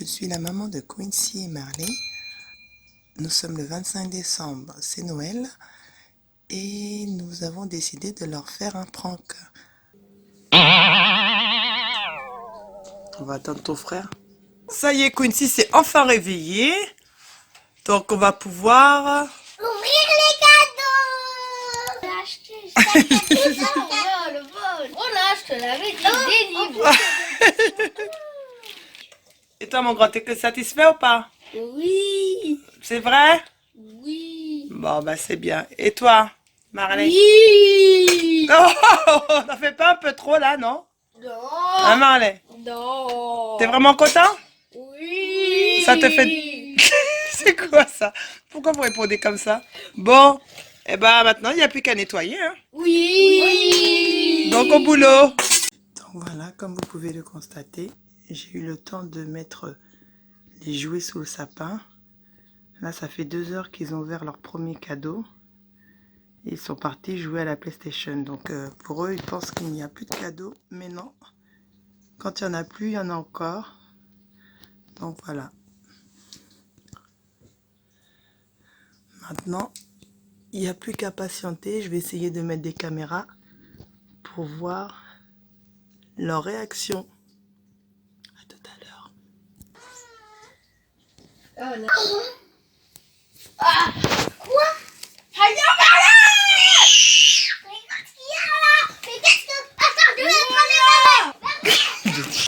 suis la maman de Quincy et Marley. Nous sommes le 25 décembre, c'est Noël. Et nous avons décidé de leur faire un prank. On va attendre ton frère. Ça y est, Quincy s'est enfin réveillé. Donc on va pouvoir... ouvrir les cadeaux. On l'a acheté, le vol. Oh là, je te l'avais dit, délivre. Et toi, mon grand, t'es satisfait ou pas? Oui. C'est vrai? Oui. Bon, bah c'est bien. Et toi, Marley? Oui. Oh, t'en fais pas un peu trop là, non? Non. Hein, Marley? Non. T'es vraiment content? Oui. Ça te fait... C'est quoi ça? Pourquoi vous répondez comme ça? Bon, et ben maintenant, il n'y a plus qu'à nettoyer. Hein? Oui. Donc au boulot. Donc voilà, comme vous pouvez le constater, j'ai eu le temps de mettre les jouets sous le sapin. Là, ça fait 2 heures qu'ils ont ouvert leur premier cadeau. Ils sont partis jouer à la PlayStation. Donc pour eux, ils pensent qu'il n'y a plus de cadeaux. Mais non, quand il n'y en a plus, il y en a encore. Donc voilà. Maintenant, il n'y a plus qu'à patienter. Je vais essayer de mettre des caméras pour voir leur réaction. À tout à l'heure. Oh là. Ah, quoi? Allez, Marley! Regarde ce qu'il y a là! Mais qu'est-ce que... Attends, je vais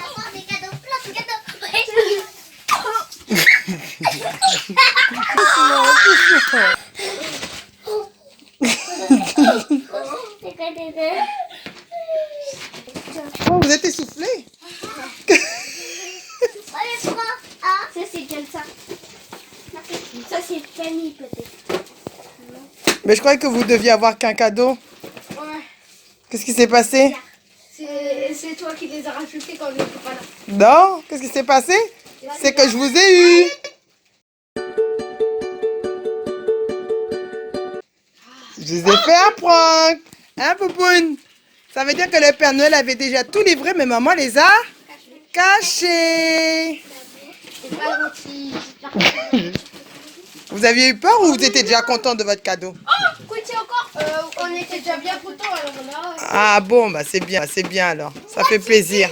prendre les cadeaux! Plein de cadeaux! Oh, vous êtes essoufflé? Allez, prends! Ah, ça c'est quel ça? Ça c'est Fanny peut-être. Mais je croyais que vous deviez avoir qu'un cadeau. Ouais. Qu'est-ce qui s'est passé? C'est toi qui les as rajoutés quand on n'était pas là. Non? Qu'est-ce qui s'est passé? C'est que je vous ai eu. Je vous ai fait un prank. Hein, Poupoune? Ça veut dire que le Père Noël avait déjà tout livré, mais maman les a cachés. C'est pas gentil. Vous aviez eu peur ou vous étiez déjà content de votre cadeau? Oh, écoutez encore. On était déjà bien contents alors on a... Ah bon, bah c'est bien alors. Ça fait plaisir.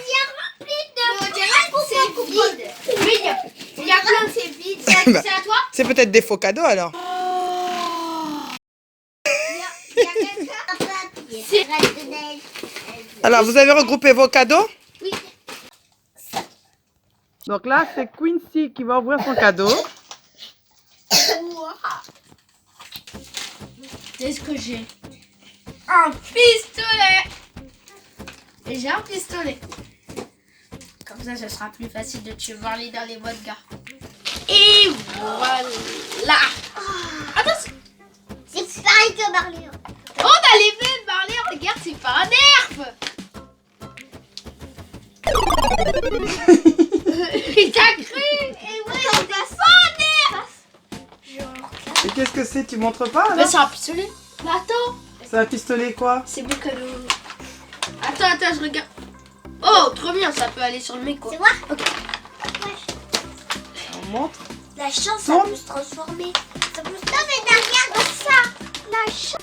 On dirait que c'est vide. Oui, il y a plein de c'est vide. C'est Bah, à toi? c'est peut-être des faux cadeaux alors. Il y a quelqu'un. C'est Alors, vous avez regroupé vos cadeaux? Oui. Donc là, c'est Quincy qui va ouvrir son cadeau. Qu'est-ce que j'ai? Un pistolet. Et j'ai un pistolet. Comme ça, ce sera plus facile de tuer Marley dans les modes gars. Et voilà. Attends, c'est pareil que Marley. Oh, on a les mêmes, Marley. Regarde, c'est pas un nerf. Il t'a cru. Et ouais, c'est pas un nerf. Et qu'est-ce que c'est? Tu montres pas Mais alors? c'est un pistolet. Mais attends. C'est un pistolet quoi? C'est mon cadeau. Attends, je regarde. Oh, trop bien, ça peut aller sur le mec quoi. C'est moi? Ok. On montre. La chance, ça peut se transformer. Ça peut... Non mais regarde ça. La chance.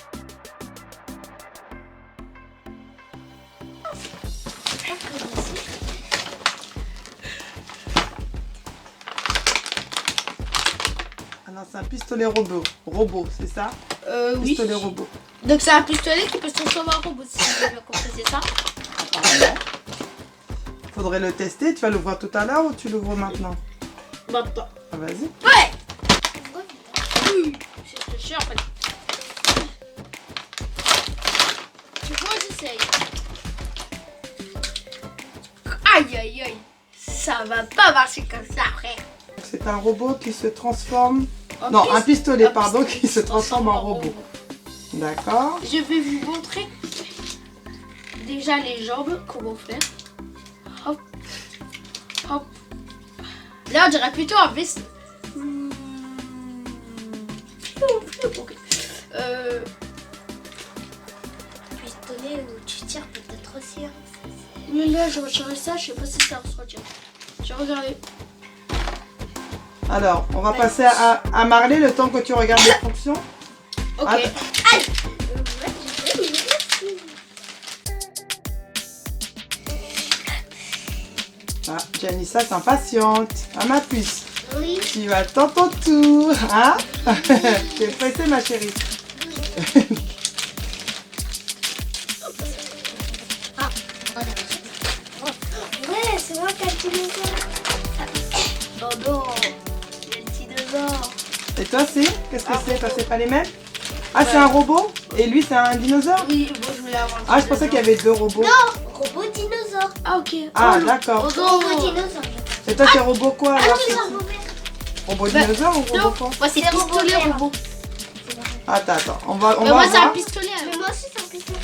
Ah non, c'est un pistolet robot. Robot, c'est ça? Oui. Pistolet robot. Donc c'est un pistolet qui peut se transformer en robot si j'ai bien compris, c'est ça? Apparemment. Faudrait le tester. Tu vas l'ouvrir tout à l'heure ou tu l'ouvres maintenant? Maintenant. Ah, vas-y. Ouais. Oui. C'est chiant en fait. Tu vois, j'essaye. Aïe aïe aïe. Ça va pas marcher comme ça après. C'est un robot qui se transforme... Un Non, un pis- pistolet, un pardon, pistolet qui se transforme en robot. D'accord. Je vais vous montrer déjà les jambes, comment faire. Hop, hop. Là, on dirait plutôt un veste. Ok. Pistolet où tu tires peut-être aussi. Hein. Mais là, je retirais ça, je sais pas si ça se retire. J'ai regardé. Alors, on va passer à Marley le temps que tu regardes les fonctions. Ok. Ah, Allez. Ah, Janissa s'impatiente. Ah, ma puce. Oui. Tu vas attendre ton tour. Hein? Tu es pressée, ma chérie. Ouais, c'est moi qui ai le dinosaure. Oh non, il y a le dinosaure. Et toi, c'est? Qu'est-ce que c'est? Toi, c'est pas les mêmes? Ah, c'est un robot? Et lui, c'est un dinosaure? Oui, bon, je voulais avoir. Ah, je pensais qu'il y avait deux robots. Non, robot dinosaure. Ah, ok. Ah, Oh, d'accord. Oh Robot non. dinosaure. Et toi, c'est robot quoi alors? Dinosaure vert. Robot dinosaure ou robot Non, quoi? moi c'est C'est pistolet robot. robot. Attends. On va Mais moi c'est un voir. pistolet. Mais moi aussi, c'est un pistolet.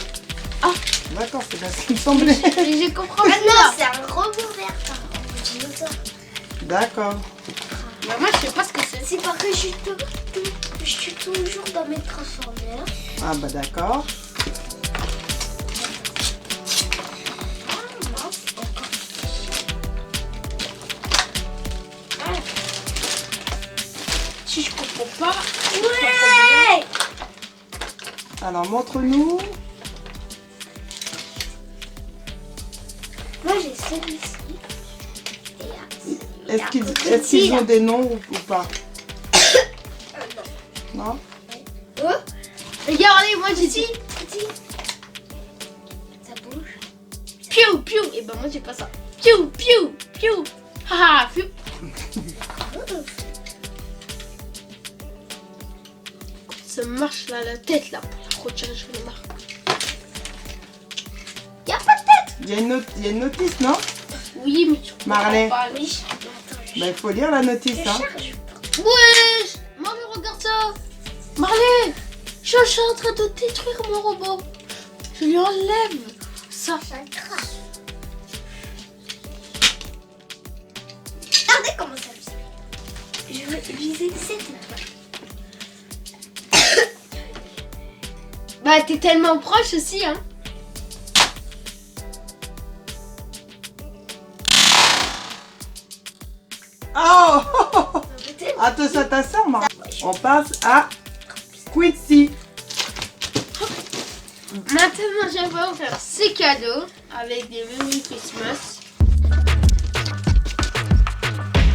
D'accord, c'est bien ce qui me semblait. Mais je comprends Ah pas. non, c'est un robot vert, pas un robot dinosaure. D'accord. Mais moi je sais pas ce que c'est. C'est parce que je suis toujours dans mes transformers. Ah bah d'accord. Ah mince, encore. Si je comprends pas. Ouais. Alors montre-nous. Moi j'ai celui-ci. Et Est-ce qu'ils ont des noms ou pas? Non? Regardez, moi j'ai dit Ça bouge. piou piou. Et ben moi j'ai pas ça. Piou piou piou. Haha piou. Ça marche là la tête là pour la retirer sur les marques. Y'a pas de tête. Il y a une notice, non? Oui mais tu comprends Marley. pas. Oui. Attends, Bah il faut lire la notice, je hein. charge. Wesh Marley regarde ça. Marley, je suis en train de détruire mon robot. Je lui enlève ça. Ça crache. Regardez comment ça me fait. Je vais viser cette image. Bah t'es tellement proche aussi hein. Oh attention, Marc. On passe à Quincy. Maintenant j'aimerais faire ces cadeaux avec des Merry Christmas.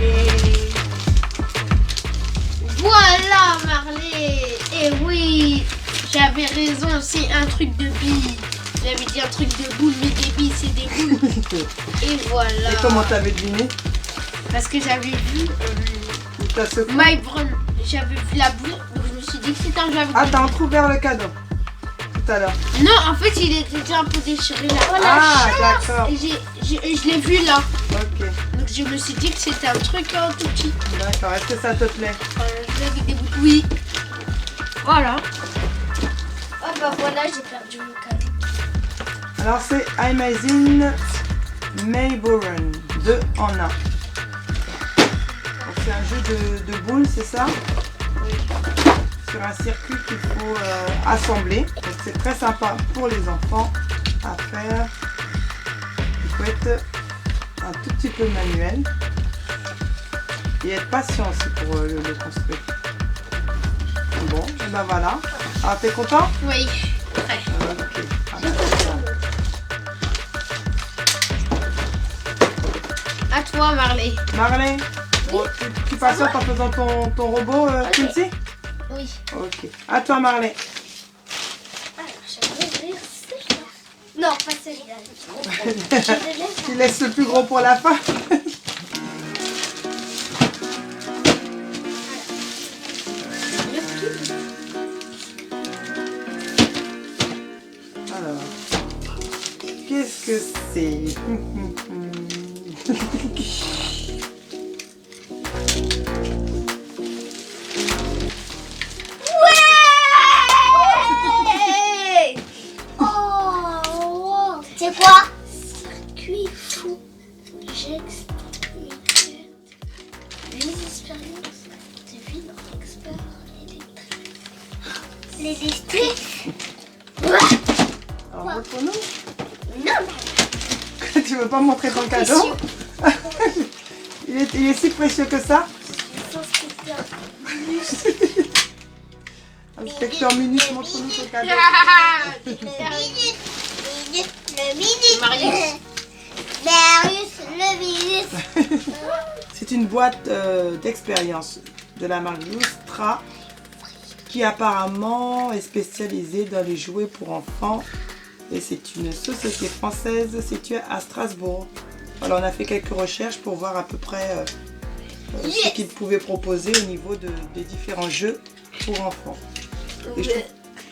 Et voilà Marley. Et oui, j'avais raison, c'est un truc de billes. J'avais dit un truc de boules, mais des billes c'est des boules. Et voilà. Et comment t'avais deviné? Parce que j'avais vu T'as secoué. My Brown, j'avais vu la boule, donc je me suis dit que c'était un jeu avec Ah, des t'as entrouvert le cadeau tout à l'heure. Non, en fait, il était déjà un peu déchiré là. Ah, d'accord. Et je l'ai vu là. Ok, Donc je me suis dit que c'était un truc tout petit. d'accord. Est-ce que ça te plaît? Je avec des bouts. Oui. Voilà. Oh bah voilà, j'ai perdu mon cadeau. Alors c'est Amazing Mayborn 2 en 1. C'est un jeu de boules, c'est ça? Oui. Sur un circuit qu'il faut assembler. Donc c'est très sympa pour les enfants à faire. Il faut être un tout petit peu manuel et être patient aussi pour le construire. Bon, et ben voilà. Ah, t'es content? Oui. Ouais. Ok. Ah, ben, c'est bien. À toi, Marley. Marley, bon, tu patientes en faisant ton robot, Quincy? Oui. Ok. À toi, Marley. Alors, j'aimerais ouvrir celui-là. Non, pas celui-là. Je le laisse. Tu laisses le plus gros pour la fin. Alors, qu'est-ce que c'est? Ouais. Oh, c'est quoi? Circuit fou. J'explique les expériences de vie d'un expert électrique. Les électriques. Alors, montre-nous. Non, Tu veux pas montrer ton cadeau? Il est si précieux que ça? Inspecteur Minus, montre-nous ton cadeau. Marius. Marius, le Minus. C'est une boîte d'expérience de la marque Lustra qui apparemment est spécialisée dans les jouets pour enfants. Et c'est une société française située à Strasbourg. Alors on a fait quelques recherches pour voir à peu près ce qu'ils pouvaient proposer au niveau des différents jeux pour enfants. Et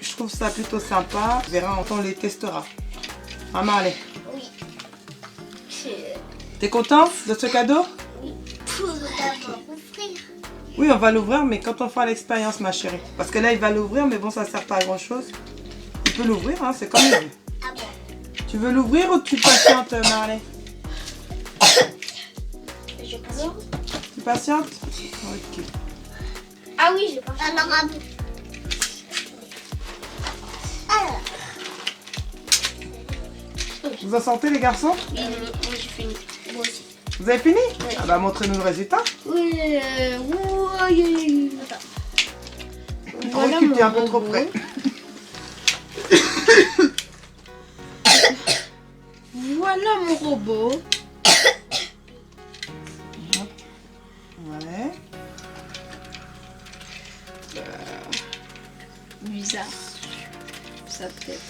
je trouve ça plutôt sympa. On verra quand on les testera. Ah Marley, Oui. t'es contente de ce cadeau? Oui. Pour d'abord ouvrir. Oui, on va l'ouvrir, mais quand on fera l'expérience, ma chérie. Parce que là, il va l'ouvrir, mais bon, ça ne sert pas à grand-chose. Il peut l'ouvrir, hein, c'est comme il veut. Ah bon? Tu veux l'ouvrir ou tu patientes, Marley? Je patiente. Tu patientes? Ok. Ah oui, je patiente. Alors, un peu. Alors. Vous en sortez, les garçons? Oui, moi j'ai fini. Moi aussi. Vous avez fini? Ah bah, montrez-nous le résultat. Oui, On recule, t'es un peu trop près. Voilà mon robot. Ouais. Bizarre. Sa tête.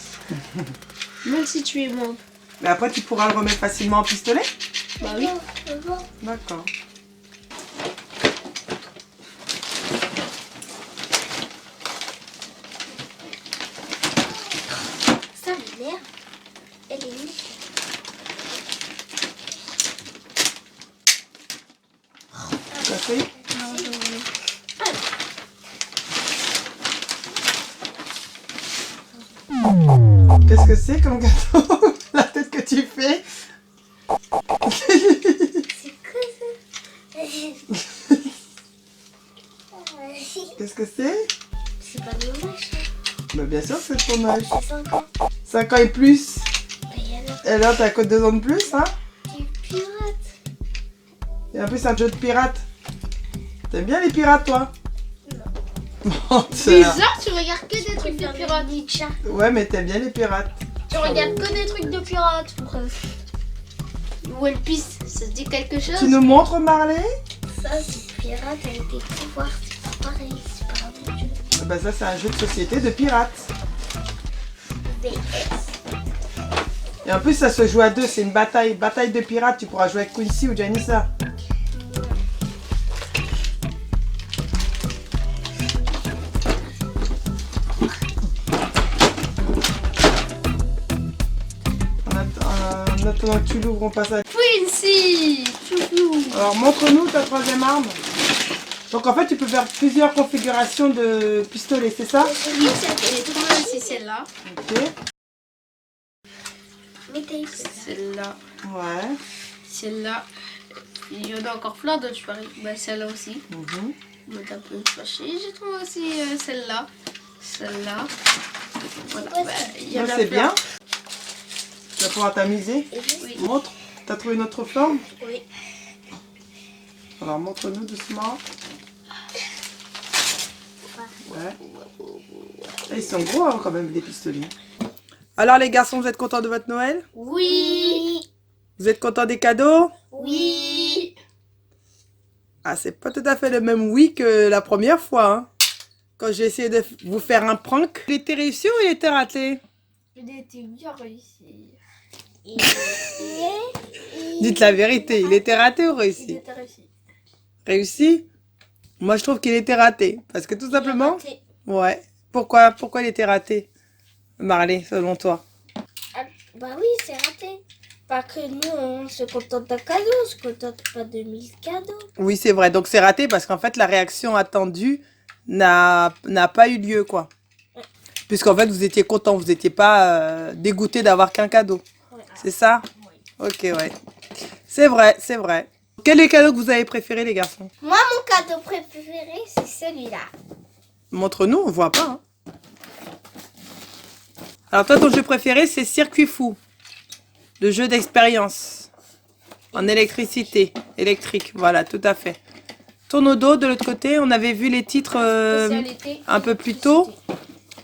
Même si tu es mort. Mais après, tu pourras le remettre facilement en pistolet? Bah oui. D'accord. Ça m'énerve. Elle est nulle. Ça fait? Qu'est-ce que c'est comme gâteau? La tête que tu fais? C'est quoi ça? Qu'est-ce que c'est? C'est pas dommage. Bah, bien sûr que c'est ton âge. C'est 5 ans. 5 ans et plus. Et alors, Et là, t'as que 2 ans de plus, hein? tu pirates. Et en plus, c'est un jeu de pirate. T'aimes bien les pirates, toi? Menteur. Bizarre, tu regardes que des trucs de pirates. Ninja. Ouais, mais t'aimes bien les pirates. Tu regardes que des trucs de pirates. One Piece, ça te dit quelque chose? Tu nous montres, Marley? Ça, c'est pirate avec des pouvoirs. C'est pas pareil. C'est pas un bon jeu. Bah, ça, c'est un jeu de société de pirates. VS. Et en plus, ça se joue à deux. C'est une bataille de pirates. Tu pourras jouer avec Quincy ou Janissa. En attendant que tu l'ouvres, on passe à... Quincy! Chouchou! Alors, montre-nous ta troisième arme. Donc, en fait, tu peux faire plusieurs configurations de pistolet, c'est ça? Oui, c'est celle-là. Ok. Mettez Celle-là. Ouais. Celle-là. Il y en a encore plein d'autres, je parie. Bah, celle-là aussi. Mhm. On va un peu fâché. J'ai trouvé aussi celle-là. Celle-là. Voilà. Ouais, Bah, il y en Ça, a c'est plein. bien. Tu vas pouvoir t'amuser. Oui. Montre. T'as trouvé une autre forme? Oui. Alors, montre-nous doucement. Ouais. Et ils sont gros, hein, quand même, les pistolets. Alors, les garçons, vous êtes contents de votre Noël? Oui. Vous êtes contents des cadeaux? Oui. Ah, c'est pas tout à fait le même oui que la première fois, hein. Quand j'ai essayé de vous faire un prank. Il était réussi ou il était raté? Il était bien réussi. Dites la vérité, il était raté ou Il réussi? était réussi. Réussi? Moi, je trouve qu'il était raté. Parce que tout simplement... Ouais. Pourquoi il était raté, Marley, selon toi? Ah, bah oui, c'est raté. Pas que nous, on se contente d'un cadeau, on se contente pas de 1000 cadeaux. Oui, c'est vrai. Donc, c'est raté parce qu'en fait, la réaction attendue n'a pas eu lieu, quoi. Puisqu'en fait, vous étiez content, vous n'étiez pas dégoûté d'avoir qu'un cadeau. Ouais. C'est ça? Ok, ouais. C'est vrai, c'est vrai. Quel est le cadeau que vous avez préféré, les garçons? Moi, mon cadeau préféré, c'est celui-là. Montre-nous, on voit pas. Hein. Alors, toi, ton jeu préféré, c'est Circuit Fou. Le jeu d'expérience. En électricité. Électrique, voilà, tout à fait. Tourne au dos de l'autre côté. On avait vu les titres Spécialité un peu plus tôt.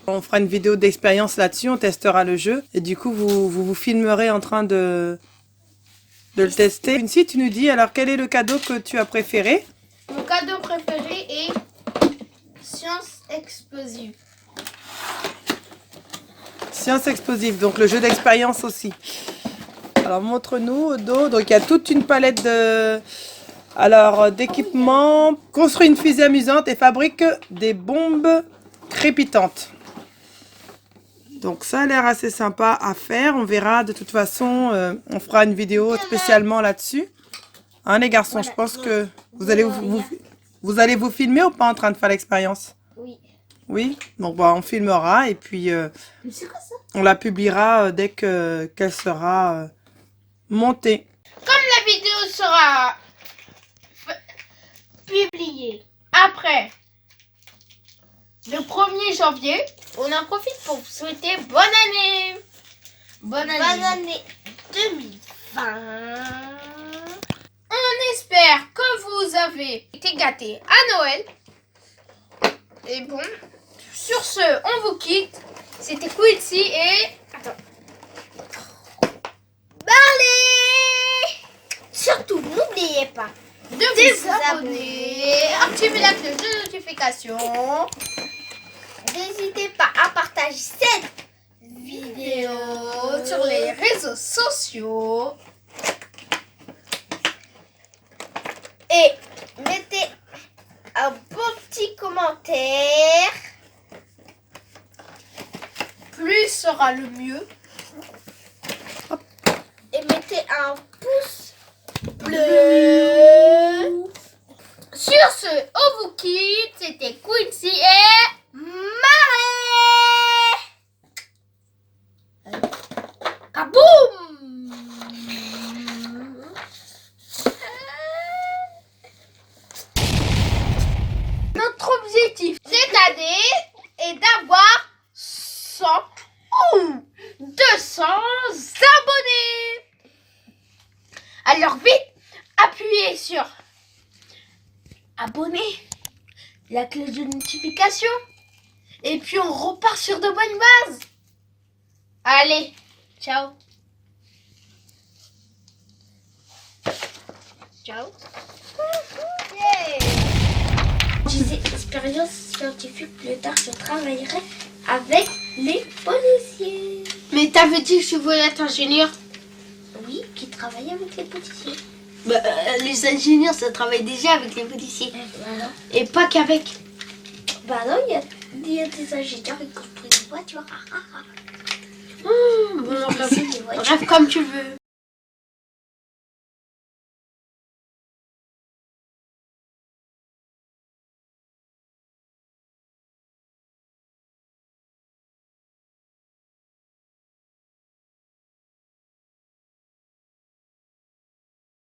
On fera une vidéo d'expérience là-dessus, on testera le jeu. Et du coup, vous filmerez en train de le tester. Une tu nous dis, alors quel est le cadeau que tu as préféré? Mon cadeau préféré est Science Explosive. Science explosive, donc le jeu d'expérience aussi. Alors montre-nous au dos. Donc il y a toute une palette d'équipements. Construit une fusée amusante et fabrique des bombes crépitantes. Donc ça a l'air assez sympa à faire. On verra de toute façon. On fera une vidéo spécialement là-dessus. Hein les garçons, je pense que vous allez vous filmer ou pas en train de faire l'expérience? Oui. Oui, donc bah, on filmera et puis Mais c'est quoi ça? on la publiera dès qu'elle sera montée. Comme la vidéo sera publiée après le 1er janvier, on en profite pour vous souhaiter bonne année. Bonne année 2020. On espère que vous avez été gâtés à Noël. Et bon, sur ce, on vous quitte. C'était Quincy et... Attends. Allez! Surtout, n'oubliez pas De vous abonner, activer la cloche de notification. N'hésitez pas à partager cette Vidéo sur les réseaux sociaux. et mettez un bon petit commentaire. Plus sera le mieux. Et mettez un pouce bleu. Sur ce, on vous quitte. C'était Quincy et Marie. Kaboum! Notre objectif cette année est d'avoir 100 ou 200 abonnés. Alors vite, appuyez sur abonner, la cloche de notification et puis on repart sur de bonnes bases. Allez, ciao. Ciao. Je disais expérience scientifique, plus tard je travaillerai avec les policiers. Mais t'avais dit que je voulais être ingénieur. Oui, qui travaillent avec les policiers. Les ingénieurs, ça travaille déjà avec les policiers. Voilà. Et pas qu'avec. Bah non, il y a des ingénieurs qui construisent des voitures. Bon, Des voitures. rêve comme tu veux.